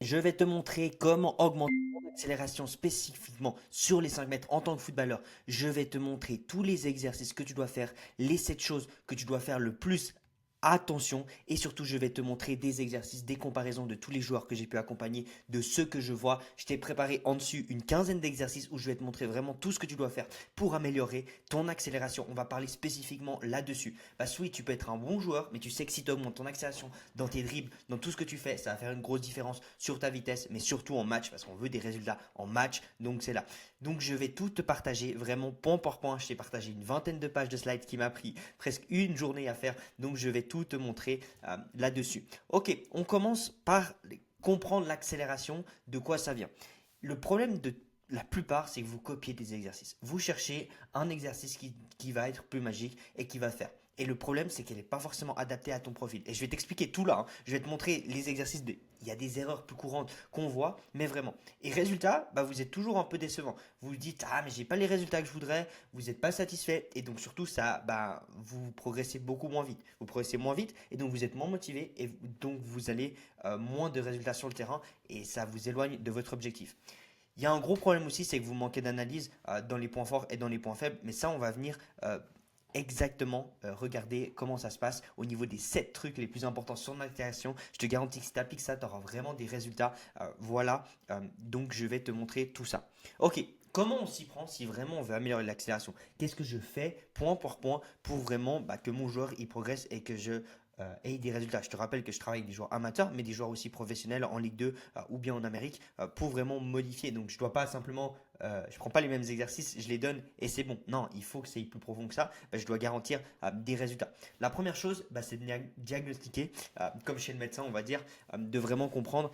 Je vais te montrer comment augmenter ton accélération spécifiquement sur les 5 mètres en tant que footballeur. Je vais te montrer tous les exercices que tu dois faire, les 7 choses que tu dois faire le plus attention et surtout je vais te montrer des exercices, des comparaisons de tous les joueurs que j'ai pu accompagner, de ceux que je vois. Je t'ai préparé en dessus une quinzaine d'exercices où je vais te montrer vraiment tout ce que tu dois faire pour améliorer ton accélération. On va parler spécifiquement là-dessus. Parce que oui, tu peux être un bon joueur, mais tu sais que si tu augmentes ton accélération dans tes dribbles, dans tout ce que tu fais, ça va faire une grosse différence sur ta vitesse, mais surtout en match, parce qu'on veut des résultats en match, donc c'est là. Donc je vais tout te partager, vraiment point par point. Je t'ai partagé une vingtaine de pages de slides qui m'a pris presque une journée à faire, donc je vais tout te montrer là-dessus. Ok, on commence par comprendre l'accélération, de quoi ça vient. Le problème de la plupart, c'est que vous copiez des exercices. Vous cherchez un exercice qui va être plus magique et qui va faire. Et le problème, c'est qu'elle n'est pas forcément adaptée à ton profil. Et je vais t'expliquer tout là, hein. Je vais te montrer les exercices de. Il y a des erreurs plus courantes qu'on voit, mais vraiment. Et résultat, bah, vous êtes toujours un peu décevant. Vous vous dites, ah, mais j'ai pas les résultats que je voudrais, vous n'êtes pas satisfait. Et donc, surtout, ça, bah, vous progressez beaucoup moins vite. Vous progressez moins vite, et donc vous êtes moins motivé, et donc vous allez moins de résultats sur le terrain, et ça vous éloigne de votre objectif. Il y a un gros problème aussi, c'est que vous manquez d'analyse dans les points forts et dans les points faibles. Mais ça, on va venir exactement regarder comment ça se passe au niveau des 7 trucs les plus importants sur l'intégration. Je te garantis que si tu appliques ça, tu auras vraiment des résultats. Voilà, donc je vais te montrer tout ça. Ok, comment on s'y prend si vraiment on veut améliorer l'accélération? Qu'est-ce que je fais point par point pour vraiment que mon joueur il progresse et que je ait des résultats? Je te rappelle que je travaille avec des joueurs amateurs, mais des joueurs aussi professionnels en Ligue 2 ou bien en Amérique pour vraiment modifier. Donc je ne dois pas simplement, je prends pas les mêmes exercices, je les donne et c'est bon. Non, il faut que c'est plus profond que ça. Je dois garantir des résultats. La première chose, c'est de diagnostiquer, comme chez le médecin, on va dire, de vraiment comprendre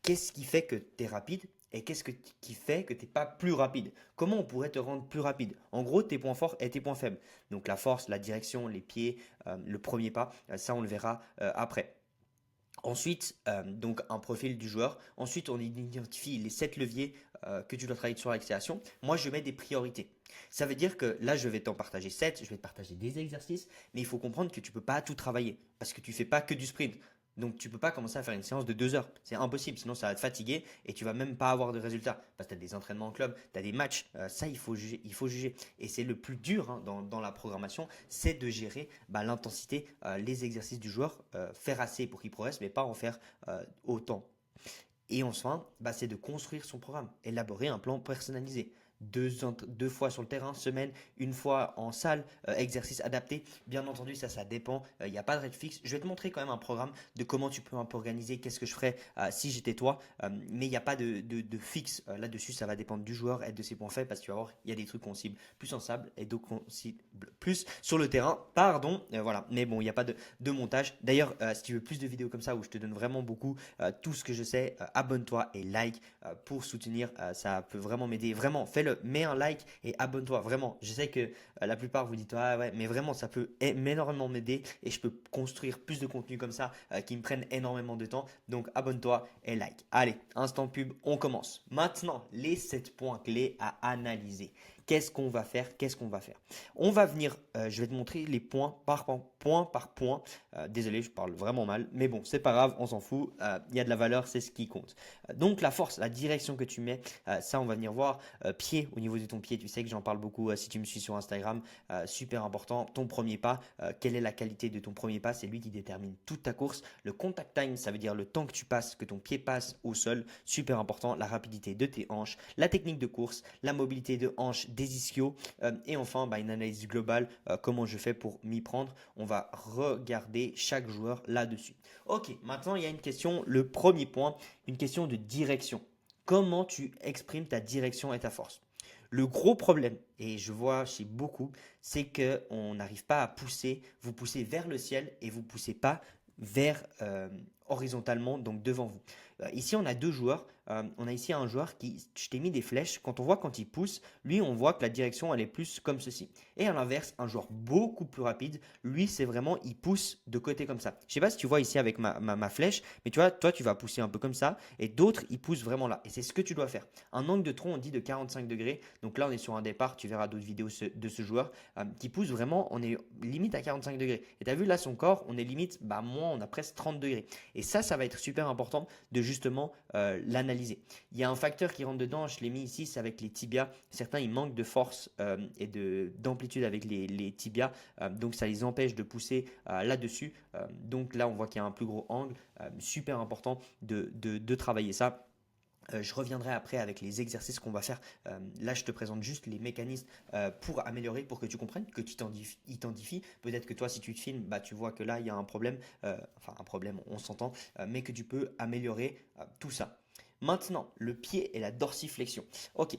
qu'est-ce qui fait que tu es rapide et qu'est-ce qui fait que tu n'es pas plus rapide. Comment on pourrait te rendre plus rapide? En gros, tes points forts et tes points faibles. Donc la force, la direction, les pieds, le premier pas, ça on le verra après. Ensuite, donc un profil du joueur. Ensuite, on identifie les 7 leviers que tu dois travailler sur l'accélération. Moi, je mets des priorités. Ça veut dire que là, je vais t'en partager 7, je vais te partager des exercices, mais il faut comprendre que tu ne peux pas tout travailler parce que tu ne fais pas que du sprint. Donc, tu ne peux pas commencer à faire une séance de 2 heures. C'est impossible, sinon ça va te fatiguer et tu vas même pas avoir de résultats. Parce que tu as des entraînements en club, tu as des matchs. Ça, il faut juger. Il faut juger. Et c'est le plus dur hein, dans la programmation, c'est de gérer l'intensité, les exercices du joueur, faire assez pour qu'il progresse, mais pas en faire autant. Et enfin, c'est de construire son programme, élaborer un plan personnalisé. 2 fois sur le terrain, semaine, une fois en salle, exercice adapté. Bien entendu, ça dépend. Il n'y a pas de règle fixe. Je vais te montrer quand même un programme de comment tu peux un peu organiser, qu'est-ce que je ferais si j'étais toi. Mais il n'y a pas de fixe là-dessus. Ça va dépendre du joueur et de ses points faibles parce que tu vas voir, il y a des trucs qu'on cible plus en sable et d'autres qu'on cible plus sur le terrain. Pardon, voilà. Mais bon, il n'y a pas de montage. D'ailleurs, si tu veux plus de vidéos comme ça où je te donne vraiment beaucoup tout ce que je sais, abonne-toi et like pour soutenir. Ça peut vraiment m'aider. Vraiment, fais-le, mets un like et abonne-toi. Vraiment, je sais que la plupart vous dites ah ouais, mais vraiment ça peut énormément m'aider et je peux construire plus de contenu comme ça qui me prennent énormément de temps. Donc abonne-toi et like. Allez, instant pub, on commence. Maintenant, les 7 points clés à analyser. Qu'est-ce qu'on va faire? Qu'est-ce qu'on va faire? On va venir, je vais te montrer les points par point. Désolé, je parle vraiment mal, mais bon, c'est pas grave, on s'en fout. Il y a de la valeur, c'est ce qui compte. Donc la force, la direction que tu mets, ça on va venir voir. Pied, au niveau de ton pied, tu sais que j'en parle beaucoup si tu me suis sur Instagram. Super important, ton premier pas, quelle est la qualité de ton premier pas? C'est lui qui détermine toute ta course. Le contact time, ça veut dire le temps que tu passes, que ton pied passe au sol. Super important, la rapidité de tes hanches, la technique de course, la mobilité de hanches, des ischios. Et enfin, une analyse globale, comment je fais pour m'y prendre. On va regarder chaque joueur là-dessus. Ok, maintenant il y a une question, le premier point, une question de direction. Comment tu exprimes ta direction et ta force? Le gros problème, et je vois chez beaucoup, c'est qu'on n'arrive pas à pousser, vous poussez vers le ciel et vous poussez pas vers horizontalement, donc devant vous. Ici, on a deux joueurs. on a ici un joueur qui, je t'ai mis des flèches. Quand il pousse, lui, on voit que la direction, elle est plus comme ceci. Et à l'inverse, un joueur beaucoup plus rapide, lui, c'est vraiment, il pousse de côté comme ça. Je sais pas si tu vois ici avec ma flèche, mais tu vois, toi, tu vas pousser un peu comme ça, et d'autres, ils poussent vraiment là. Et c'est ce que tu dois faire. Un angle de tronc, on dit de 45 degrés. Donc là, on est sur un départ, tu verras d'autres vidéos de ce joueur qui pousse vraiment, on est limite à 45 degrés. Et tu as vu là, son corps, on est limite, bah moins, on a presque 30 degrés. Et ça va être super important de justement l'analyser. Il y a un facteur qui rentre dedans, je l'ai mis ici, c'est avec les tibias. Certains, ils manquent de force et d'amplitude avec les tibias, donc ça les empêche de pousser là-dessus. Donc là, on voit qu'il y a un plus gros angle, super important de travailler ça. Je reviendrai après avec les exercices qu'on va faire. Là, je te présente juste les mécanismes pour améliorer, pour que tu comprennes, que tu t'identifies. Peut-être que toi, si tu te filmes, bah, tu vois que là, il y a un problème, enfin un problème, on s'entend, mais que tu peux améliorer tout ça. Maintenant, le pied et la dorsiflexion. Ok,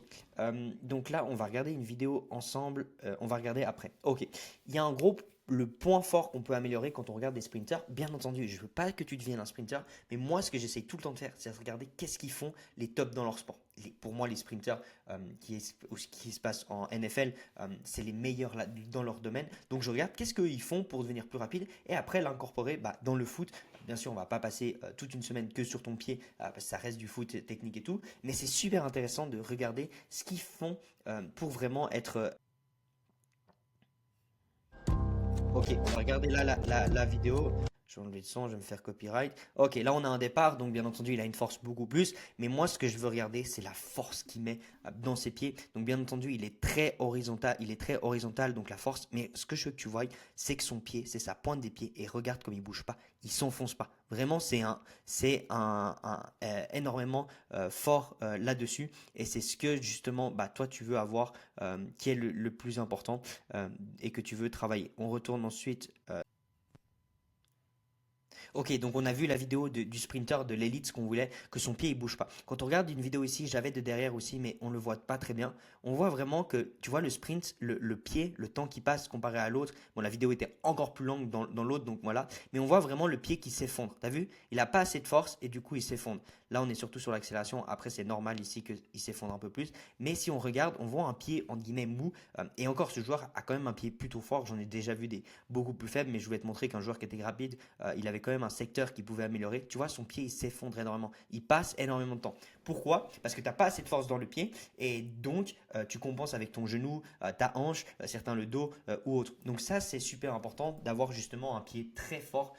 donc là, on va regarder une vidéo ensemble. On va regarder après. Ok, il y a un gros le point fort qu'on peut améliorer quand on regarde des sprinters. Bien entendu, je ne veux pas que tu deviennes un sprinter, mais moi, ce que j'essaye tout le temps de faire, c'est de regarder qu'est-ce qu'ils font les tops dans leur sport. Pour moi, les sprinters qui se passent en NFL, c'est les meilleurs là, dans leur domaine. Donc, je regarde qu'est-ce qu'ils font pour devenir plus rapide et après l'incorporer bah, dans le foot. Bien sûr, on va pas passer toute une semaine que sur ton pied parce que ça reste du foot technique et tout, mais c'est super intéressant de regarder ce qu'ils font pour vraiment être. Ok, on va regarder là la vidéo. Je vais enlever le son, je vais me faire copyright. Ok, là on a un départ, donc bien entendu il a une force beaucoup plus. Mais moi ce que je veux regarder, c'est la force qu'il met dans ses pieds. Donc bien entendu il est très horizontal, donc la force. Mais ce que je veux que tu vois, c'est que son pied, c'est sa pointe des pieds. Et regarde comme il bouge pas, il s'enfonce pas. Vraiment, énormément fort là-dessus. Et c'est ce que justement, bah, toi tu veux avoir, qui est le plus important et que tu veux travailler. On retourne ensuite. Ok, donc on a vu la vidéo du sprinter de l'élite, ce qu'on voulait, que son pied il bouge pas. Quand on regarde une vidéo ici, j'avais de derrière aussi, mais on le voit pas très bien. On voit vraiment que, tu vois, le sprint, le pied, le temps qui passe comparé à l'autre. Bon, la vidéo était encore plus longue dans l'autre, donc voilà. Mais on voit vraiment le pied qui s'effondre. T'as vu? Il a pas assez de force et du coup il s'effondre. Là, on est surtout sur l'accélération. Après, c'est normal ici qu'il s'effondre un peu plus. Mais si on regarde, on voit un pied entre guillemets mou. Et encore, ce joueur a quand même un pied plutôt fort. J'en ai déjà vu des beaucoup plus faibles, mais je voulais te montrer qu'un joueur qui était rapide, il avait quand même un secteur qui pouvait améliorer. Tu vois, son pied, il s'effondre énormément. Il passe énormément de temps. Pourquoi? Parce que tu n'as pas assez de force dans le pied et donc tu compenses avec ton genou, ta hanche, certains le dos ou autre. Donc ça, c'est super important d'avoir justement un pied très fort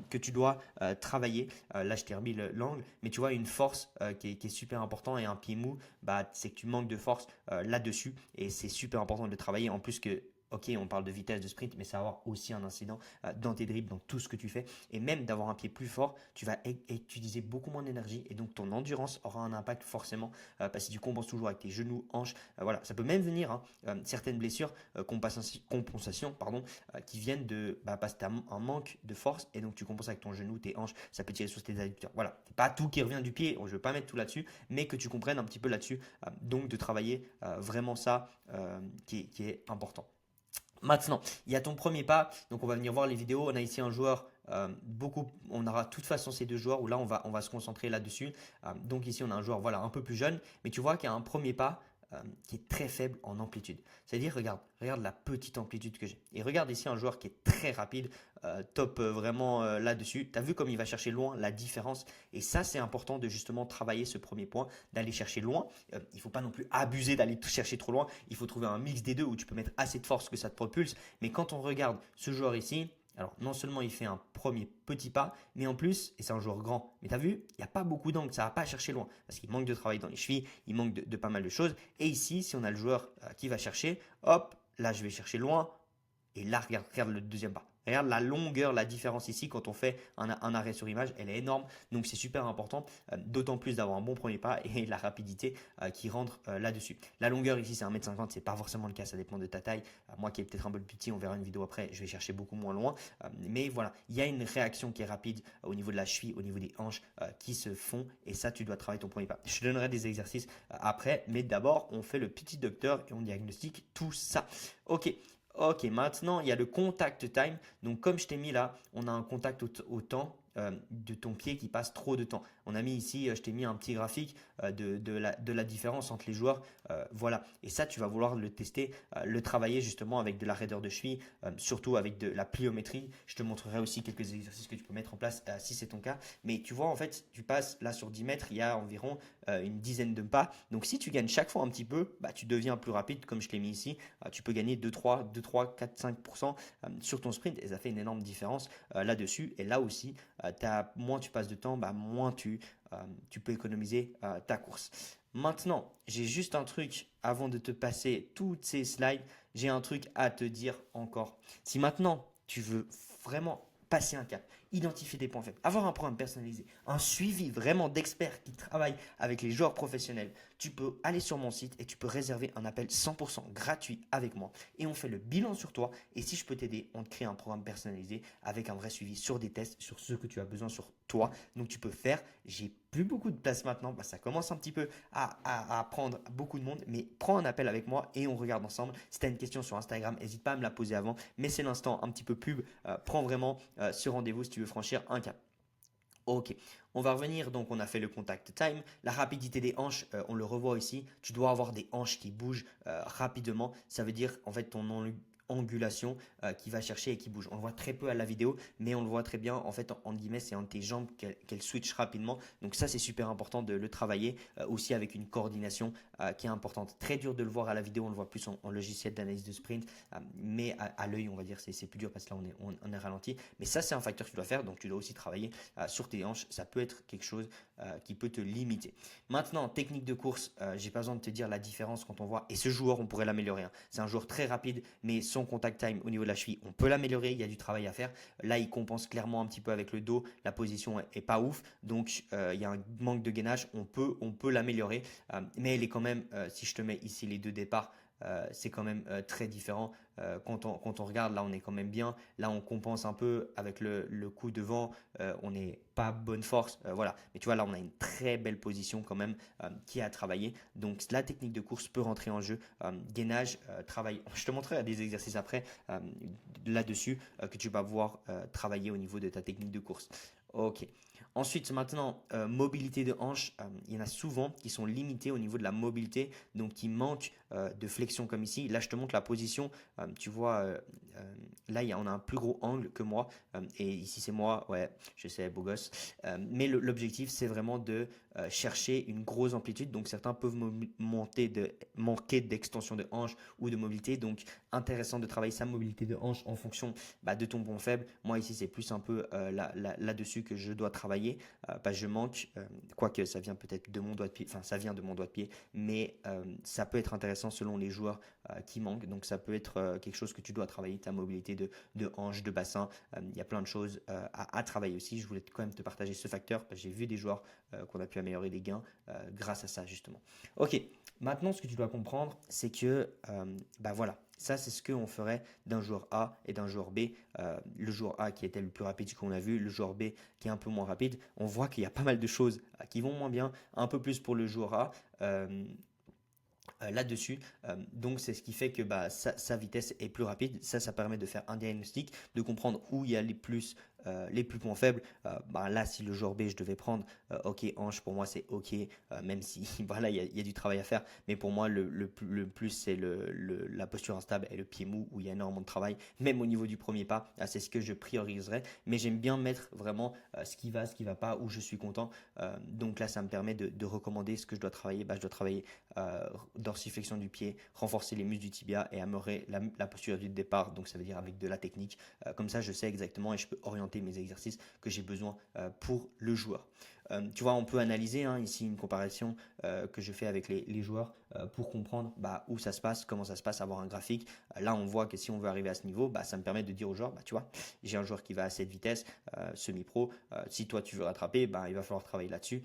que tu dois travailler. Là, je t'ai remis l'angle, mais tu vois, une force qui est super important et un pied mou, bah, c'est que tu manques de force là-dessus et c'est super important de le travailler. En plus que ok, on parle de vitesse de sprint, mais ça va avoir aussi un incident dans tes dribbles, dans tout ce que tu fais. Et même d'avoir un pied plus fort, tu vas utiliser beaucoup moins d'énergie et donc ton endurance aura un impact forcément parce que tu compenses toujours avec tes genoux, hanches. Voilà, ça peut même venir certaines blessures, compensation, pardon, qui viennent de parce que tu as un manque de force et donc tu compenses avec ton genou, tes hanches, ça peut tirer sur tes adducteurs. Voilà, c'est pas tout qui revient du pied, je ne veux pas mettre tout là-dessus, mais que tu comprennes un petit peu là-dessus. Donc de travailler vraiment ça qui est important. Maintenant, il y a ton premier pas. Donc, on va venir voir les vidéos. On a ici un joueur beaucoup. On aura de toute façon ces deux joueurs où là, on va se concentrer là-dessus. Donc, ici, on a un joueur voilà, un peu plus jeune. Mais tu vois qu'il y a un premier pas qui est très faible en amplitude. C'est-à-dire, regarde la petite amplitude que j'ai. Et regarde ici un joueur qui est très rapide, top vraiment là-dessus. Tu as vu comme il va chercher loin la différence. Et ça, c'est important de justement travailler ce premier point, d'aller chercher loin. Il ne faut pas non plus abuser d'aller chercher trop loin. Il faut trouver un mix des deux où tu peux mettre assez de force que ça te propulse. Mais quand on regarde ce joueur ici, alors non seulement il fait un premier petit pas, mais en plus, et c'est un joueur grand, mais tu as vu, il n'y a pas beaucoup d'angle, ça ne va pas chercher loin, parce qu'il manque de travail dans les chevilles, il manque de pas mal de choses. Et ici, si on a le joueur qui va chercher, hop, là je vais chercher loin, et là regarde le deuxième pas. Regarde la longueur, la différence ici quand on fait un arrêt sur image, elle est énorme. Donc c'est super important, d'autant plus d'avoir un bon premier pas et la rapidité qui rentre là-dessus. La longueur ici c'est 1m50, c'est pas forcément le cas, ça dépend de ta taille. Moi qui est peut-être un peu plus petit, on verra une vidéo après, je vais chercher beaucoup moins loin. Mais voilà, il y a une réaction qui est rapide au niveau de la cheville, au niveau des hanches qui se font et ça tu dois travailler ton premier pas. Je te donnerai des exercices après, mais d'abord on fait le petit docteur et on diagnostique tout ça. Ok. Ok, maintenant il y a le contact time. Donc comme je t'ai mis là, on a un contact au temps de ton pied qui passe trop de temps. On a mis ici, je t'ai mis un petit graphique de la différence entre les joueurs. Voilà. Et ça, tu vas vouloir le tester, le travailler justement avec de la raideur de cheville, surtout avec de la pliométrie. Je te montrerai aussi quelques exercices que tu peux mettre en place si c'est ton cas. Mais tu vois, en fait, tu passes là sur 10 mètres, il y a environ une dizaine de pas. Donc si tu gagnes chaque fois un petit peu, bah, tu deviens plus rapide, comme je l'ai mis ici. Tu peux gagner 2, 3, 4, 5% sur ton sprint et ça fait une énorme différence là-dessus. Et là aussi, moins tu passes de temps, bah, moins tu peux économiser ta course. Maintenant, j'ai juste un truc avant de te passer toutes ces slides. J'ai un truc à te dire encore. Si maintenant tu veux vraiment passer un cap, identifier des points faibles, avoir un programme personnalisé, un suivi vraiment d'experts qui travaillent avec les joueurs professionnels, tu peux aller sur mon site et tu peux réserver un appel 100% gratuit avec moi. Et on fait le bilan sur toi. Et si je peux t'aider, on te crée un programme personnalisé avec un vrai suivi sur des tests, sur ce que tu as besoin sur toi. Donc tu peux faire. J'ai plus beaucoup de place maintenant. Bah, ça commence un petit peu à prendre beaucoup de monde. Mais prends un appel avec moi et on regarde ensemble. Si tu as une question sur Instagram, n'hésite pas à me la poser avant. Mais c'est l'instant un petit peu pub. Prends vraiment ce rendez-vous si tu veux franchir un cap. Ok, on va revenir, donc on a fait le contact time, la rapidité des hanches, on le revoit ici, tu dois avoir des hanches qui bougent rapidement, ça veut dire en fait ton angulation qui va chercher et qui bouge. On le voit très peu à la vidéo, mais on le voit très bien en fait en guillemets, c'est entre tes jambes qu'elle switch rapidement, donc ça c'est super important de le travailler aussi avec une coordination qui est importante. Très dur de le voir à la vidéo, on le voit plus en logiciel d'analyse de sprint, mais à l'œil on va dire c'est plus dur parce que là on est ralenti, mais ça c'est un facteur que tu dois faire, donc tu dois aussi travailler sur tes hanches, ça peut être quelque chose qui peut te limiter. Maintenant, technique de course, j'ai pas besoin de te dire la différence quand on voit, et ce joueur, on pourrait l'améliorer, hein. C'est un joueur très rapide, mais son contact time au niveau de la cheville, on peut l'améliorer, il y a du travail à faire. Là, il compense clairement un petit peu avec le dos, la position est pas ouf, donc il y a un manque de gainage, on peut l'améliorer, mais elle est quand même, si je te mets ici les deux départs, c'est quand même très différent. Quand on regarde, là, on est quand même bien. Là, on compense un peu avec le coup devant. On n'est pas bonne force. Voilà. Mais tu vois, là, on a une très belle position quand même qui est à travailler. Donc, la technique de course peut rentrer en jeu. Gainage, travail. Je te montrerai des exercices après là-dessus que tu vas pouvoir travailler au niveau de ta technique de course. Ok. Ensuite, maintenant, mobilité de hanche. Il y en a souvent qui sont limités au niveau de la mobilité, donc qui manquent de flexion comme ici. Là, je te montre la position. Tu vois, là, on a un plus gros angle que moi. Et ici, c'est moi. Ouais, je sais, beau gosse. Mais l'objectif, c'est vraiment de chercher une grosse amplitude. Donc, certains peuvent manquer d'extension de hanche ou de mobilité. Donc, intéressant de travailler sa mobilité de hanche en fonction de ton point faible. Moi, ici, c'est plus un peu là-dessus que je dois travailler. Parce que je manque, quoique ça vient peut-être de mon doigt de pied. Enfin, ça vient de mon doigt de pied. Mais ça peut être intéressant selon les joueurs qui manquent. Donc, ça peut être quelque chose que tu dois travailler, ta mobilité de hanche, de bassin. Il y a plein de choses à travailler aussi. Je voulais quand même te partager ce facteur parce que j'ai vu des joueurs qu'on a pu améliorer les gains grâce à ça justement. Ok, maintenant ce que tu dois comprendre, c'est que voilà, ça c'est ce qu'on ferait d'un joueur A et d'un joueur B. Le joueur A qui était le plus rapide qu'on a vu, le joueur B qui est un peu moins rapide. On voit qu'il y a pas mal de choses qui vont moins bien, un peu plus pour le joueur A. Là-dessus. Donc c'est ce qui fait que sa vitesse est plus rapide. Ça permet de faire un diagnostic, de comprendre où il y a les plus points faibles. Là, si le joueur B, je devais prendre, ok, hanche, pour moi c'est ok, même si voilà, il y a du travail à faire. Mais pour moi, le plus, c'est la posture instable et le pied mou, où il y a énormément de travail. Même au niveau du premier pas, c'est ce que je prioriserais. Mais j'aime bien mettre vraiment ce qui va, ce qui va pas, où je suis content. Donc là, ça me permet de recommander ce que je dois travailler. Je dois travailler dorsiflexion du pied, renforcer les muscles du tibia et améliorer la posture du départ. Donc ça veut dire avec de la technique. Comme ça, je sais exactement et je peux orienter mes exercices que j'ai besoin pour le joueur. Tu vois, on peut analyser ici une comparaison que je fais avec les joueurs pour comprendre où ça se passe, comment ça se passe, avoir un graphique. Là, on voit que si on veut arriver à ce niveau, ça me permet de dire aux joueurs, tu vois, j'ai un joueur qui va à cette vitesse, semi-pro. Si toi, tu veux rattraper, il va falloir travailler là-dessus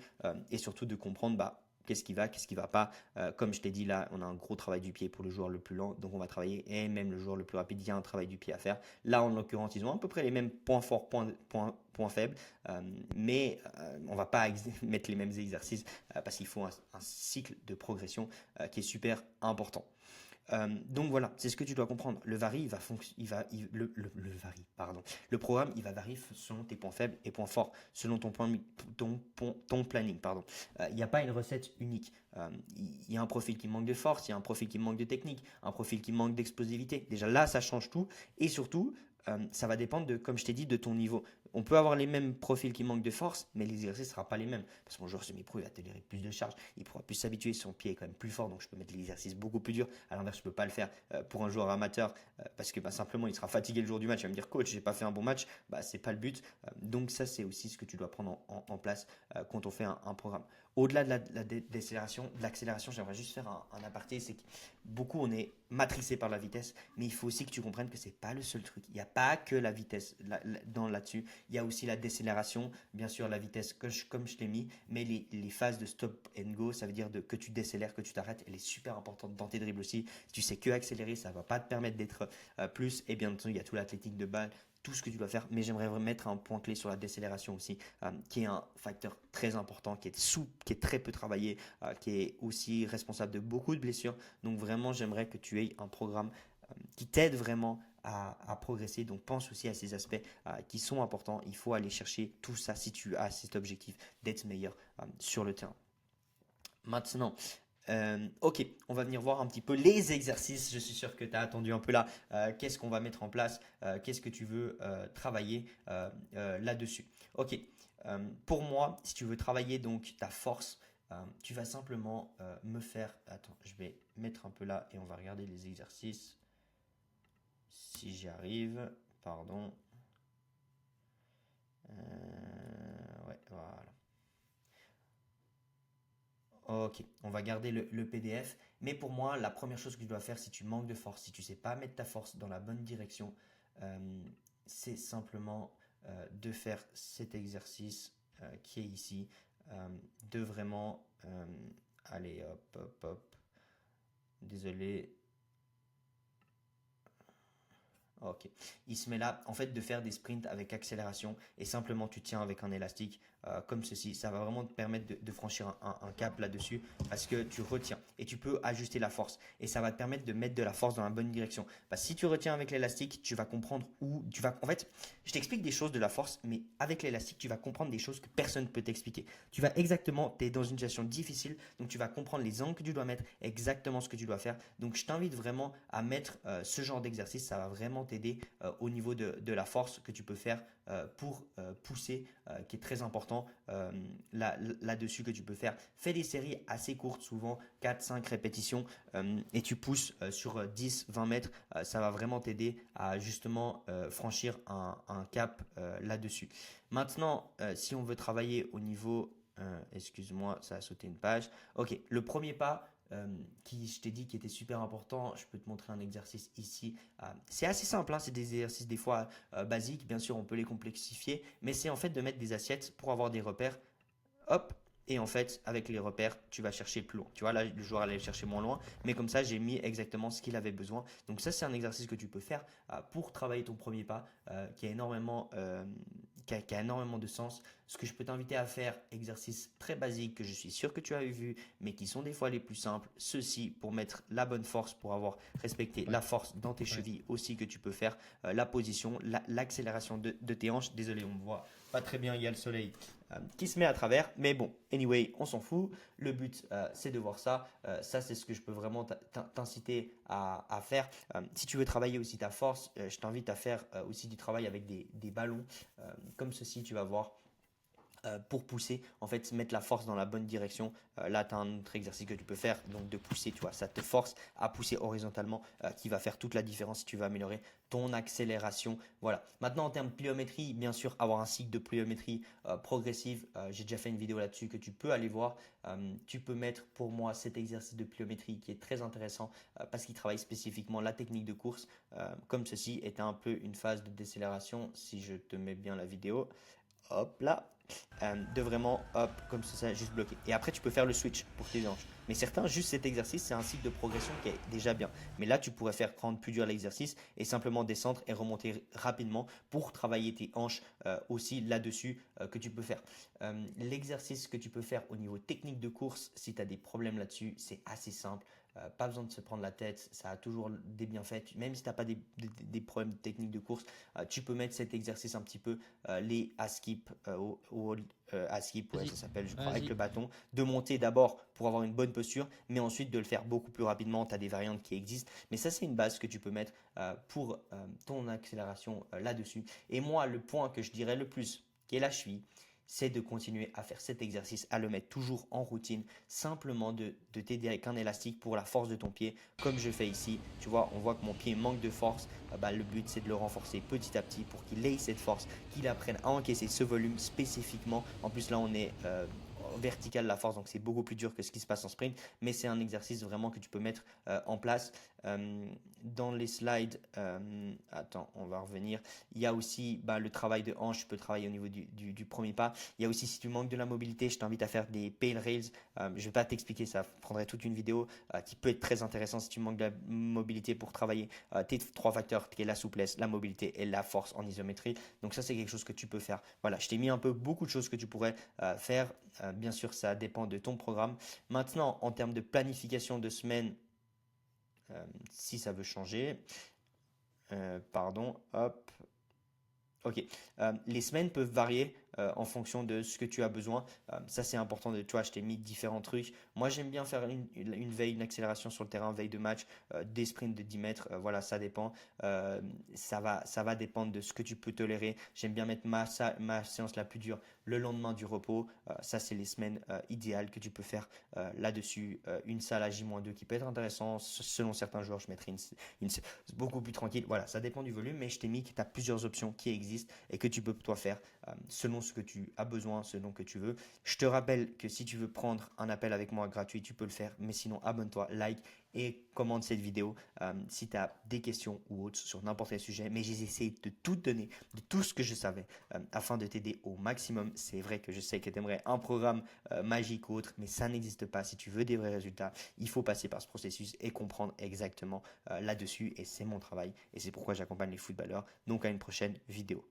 et surtout de comprendre qu'est-ce qui va pas. Comme je t'ai dit là, on a un gros travail du pied pour le joueur le plus lent, donc on va travailler, et même le joueur le plus rapide, il y a un travail du pied à faire. Là, en l'occurrence, ils ont à peu près les mêmes points forts, points faibles, mais on va pas mettre les mêmes exercices parce qu'il faut un cycle de progression qui est super important. Donc voilà, c'est ce que tu dois comprendre. Le vari, il va le vari, pardon. Le programme, il va varier selon tes points faibles et points forts, selon ton planning, pardon. Il n'y a pas une recette unique. Il y a un profil qui manque de force, il y a un profil qui manque de technique, un profil qui manque d'explosivité. Déjà là, ça change tout. Et surtout, ça va dépendre de, comme je t'ai dit, de ton niveau. On peut avoir les mêmes profils qui manquent de force, mais l'exercice ne sera pas les mêmes. Parce que mon joueur semi-pro, il va tolérer plus de charge, il pourra plus s'habituer, son pied est quand même plus fort, donc je peux mettre l'exercice beaucoup plus dur. À l'inverse, je ne peux pas le faire pour un joueur amateur, parce que bah, simplement, il sera fatigué le jour du match. Il va me dire, coach, j'ai pas fait un bon match, bah, c'est pas le but. Donc ça, c'est aussi ce que tu dois prendre en place quand on fait un programme. Au-delà de de l'accélération, j'aimerais juste faire un aparté, c'est que beaucoup, on est matricé par la vitesse, mais il faut aussi que tu comprennes que c'est pas le seul truc. Il n'y a pas que la vitesse là-dessus. Il y a aussi la décélération, bien sûr la vitesse comme je t'ai mis, mais les phases de stop and go, ça veut dire que tu décélères, que tu t'arrêtes, elle est super importante dans tes dribbles aussi. Si tu sais que accélérer, ça va pas te permettre d'être plus. Et bien entendu, il y a tout l'athlétique de balle, tout ce que tu dois faire, mais j'aimerais mettre un point clé sur la décélération aussi, qui est un facteur très important, qui est souple, qui est très peu travaillé, qui est aussi responsable de beaucoup de blessures. Donc vraiment, j'aimerais que tu aies un programme qui t'aide vraiment à progresser. Donc pense aussi à ces aspects qui sont importants. Il faut aller chercher tout ça si tu as cet objectif d'être meilleur sur le terrain. Maintenant, ok, on va venir voir un petit peu les exercices. Je suis sûr que tu as attendu un peu là. Qu'est-ce qu'on va mettre en place? Qu'est-ce que tu veux travailler là-dessus? Ok, pour moi, si tu veux travailler donc ta force, tu vas simplement me faire. Attends, je vais mettre un peu là et on va regarder les exercices. Si j'y arrive, pardon. Ouais, voilà. Ok, on va garder le PDF. Mais pour moi, la première chose que tu dois faire si tu manques de force, si tu ne sais pas mettre ta force dans la bonne direction, euh, c'est simplement de faire cet exercice qui est ici, de vraiment, allez, hop, hop, hop, désolé. Ok. Il se met là, en fait, de faire des sprints avec accélération et simplement tu tiens avec un élastique comme ceci. Ça va vraiment te permettre de franchir un cap là-dessus parce que tu retiens et tu peux ajuster la force et ça va te permettre de mettre de la force dans la bonne direction. Parce que si tu retiens avec l'élastique, tu vas comprendre où tu vas. En fait, je t'explique des choses de la force, mais avec l'élastique, tu vas comprendre des choses que personne ne peut t'expliquer. Tu vas exactement, tu es dans une situation difficile, donc tu vas comprendre les angles que tu dois mettre, exactement ce que tu dois faire. Donc je t'invite vraiment à mettre ce genre d'exercice, ça va vraiment t'aider au niveau de la force que tu peux faire pour pousser, qui est très important là-dessus que tu peux faire. Fais des séries assez courtes, souvent 4-5 répétitions, et tu pousses sur 10-20 mètres. Ça va vraiment t'aider à justement franchir un cap là-dessus. Maintenant, si on veut travailler au niveau excuse-moi, ça a sauté une page. Ok, le premier pas, qui je t'ai dit qui était super important, je peux te montrer un exercice ici. C'est assez simple, hein, c'est des exercices des fois basiques, bien sûr on peut les complexifier, mais c'est en fait de mettre des assiettes pour avoir des repères. Hop, et en fait, avec les repères, tu vas chercher plus loin. Tu vois, là, le joueur allait chercher moins loin, mais comme ça, j'ai mis exactement ce qu'il avait besoin. Donc ça, c'est un exercice que tu peux faire pour travailler ton premier pas, qui a énormément de sens. Ce que je peux t'inviter à faire, exercice très basique que je suis sûr que tu as vu, mais qui sont des fois les plus simples. Ceci pour mettre la bonne force, pour avoir respecté la force dans tes chevilles aussi que tu peux faire, la position, l'accélération de tes hanches. Désolé, on me voit pas très bien, il y a le soleil qui se met à travers. Mais bon, anyway, on s'en fout. Le but, c'est de voir ça. Ça, c'est ce que je peux vraiment t'inciter à faire. Si tu veux travailler aussi ta force, je t'invite à faire aussi du travail avec des ballons comme ceci, tu vas voir pour pousser, en fait, mettre la force dans la bonne direction. Là, tu as un autre exercice que tu peux faire, donc de pousser, tu vois, ça te force à pousser horizontalement, qui va faire toute la différence si tu veux améliorer ton accélération. Voilà. Maintenant, en termes de pliométrie, bien sûr, avoir un cycle de pliométrie progressive. J'ai déjà fait une vidéo là-dessus que tu peux aller voir. Tu peux mettre pour moi cet exercice de pliométrie qui est très intéressant parce qu'il travaille spécifiquement la technique de course, comme ceci est un peu une phase de décélération. Si je te mets bien la vidéo, hop là. de vraiment, hop, comme ça, juste bloquer. Et après, tu peux faire le switch pour tes hanches. Mais certains, juste cet exercice, c'est un cycle de progression qui est déjà bien. Mais là, tu pourrais faire prendre plus dur l'exercice et simplement descendre et remonter rapidement pour travailler tes hanches aussi là-dessus que tu peux faire. L'exercice que tu peux faire au niveau technique de course, si tu as des problèmes là-dessus, c'est assez simple. Pas besoin de se prendre la tête, ça a toujours des bienfaits. Même si tu n'as pas des problèmes techniques de course, tu peux mettre cet exercice un petit peu, les skip, skip, ouais, Vas-y, ça s'appelle, je crois, avec vas-y. le bâton, de monter d'abord pour avoir une bonne posture, mais ensuite de le faire beaucoup plus rapidement. Tu as des variantes qui existent, mais ça, c'est une base que tu peux mettre pour ton accélération là-dessus. Et moi, le point que je dirais le plus, qui est la cheville, c'est de continuer à faire cet exercice, à le mettre toujours en routine, simplement de t'aider avec un élastique pour la force de ton pied, comme je fais ici. Tu vois, on voit que mon pied manque de force. Bah, le but, c'est de le renforcer petit à petit pour qu'il ait cette force, qu'il apprenne à encaisser ce volume spécifiquement. En plus, là, on est vertical la force, donc c'est beaucoup plus dur que ce qui se passe en sprint, mais c'est un exercice vraiment que tu peux mettre en place. Dans les slides, attends, on va revenir. Il y a aussi bah, le travail de hanche, tu peux travailler au niveau du premier pas. Il y a aussi, si tu manques de la mobilité, je t'invite à faire des pale rails. Je ne vais pas t'expliquer, ça prendrait toute une vidéo qui peut être très intéressant si tu manques de la mobilité pour travailler tes trois facteurs, qui est la souplesse, la mobilité et la force en isométrie. Donc ça, c'est quelque chose que tu peux faire. Voilà, je t'ai mis un peu beaucoup de choses que tu pourrais faire. Bien sûr, ça dépend de ton programme. Maintenant, en termes de planification de semaine, si ça veut changer, pardon, hop, ok. Les semaines peuvent varier en fonction de ce que tu as besoin. Ça, c'est important. Tu vois, je t'ai mis différents trucs. Moi, j'aime bien faire une veille, une accélération sur le terrain, veille de match, des sprints de 10 mètres. Voilà, ça dépend. Ça va dépendre de ce que tu peux tolérer. J'aime bien mettre ma séance la plus dure le lendemain du repos. Ça, c'est les semaines idéales que tu peux faire là-dessus. Une salle à J-2 qui peut être intéressant. Selon certains joueurs, je mettrai une beaucoup plus tranquille. Voilà, ça dépend du volume, mais je t'ai mis que tu as plusieurs options qui existent et que tu peux toi faire selon ce que tu as besoin, selon que tu veux. Je te rappelle que si tu veux prendre un appel avec moi gratuit, tu peux le faire, mais sinon abonne-toi, like et commente cette vidéo si tu as des questions ou autres sur n'importe quel sujet, mais j'ai essayé de tout te donner, de tout ce que je savais afin de t'aider au maximum. C'est vrai que je sais que tu aimerais un programme magique ou autre, mais ça n'existe pas. Si tu veux des vrais résultats, il faut passer par ce processus et comprendre exactement là-dessus et c'est mon travail et c'est pourquoi j'accompagne les footballeurs. Donc à une prochaine vidéo.